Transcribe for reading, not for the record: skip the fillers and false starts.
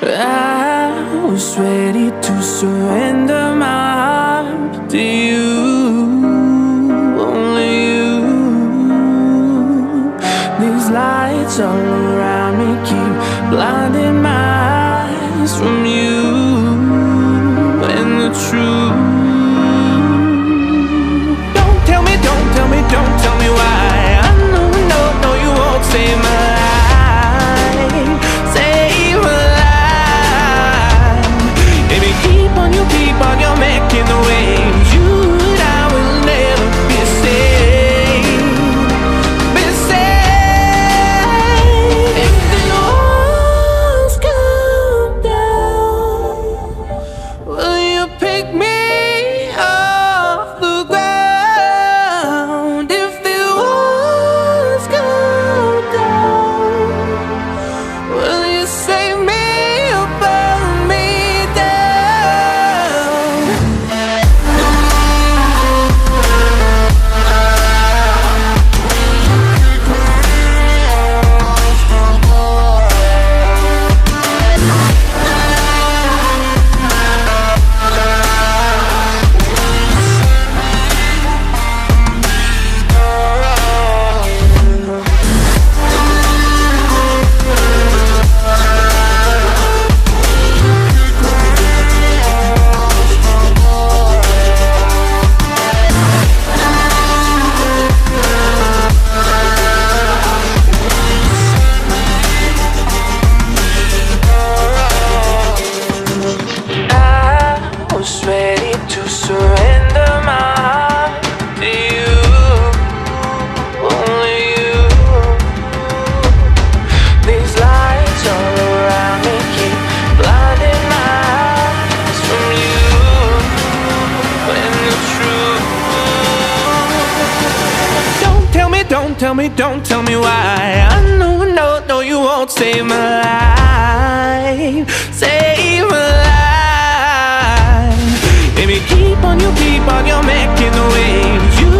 I was ready to surrender my heart to you, only you. These lights all around me keep blinding my eyes from you and the truth. Don't tell me, don't tell me, don't tell me why. I know, no, no, you won't save my life, save my life. Baby, keep on you making the waves. You and I will never be saved, be saved. If the walls come down, will you pick me off the ground? If the walls come down, will you save me or burn me down? I was ready to surrender my heart to you, only you. These lights all around me keep blinding my eyes from you and the truth. Don't tell me, don't tell me, don't tell me why. I know, no, no, you won't save my life, save my life. Baby, keep on you making the waves. You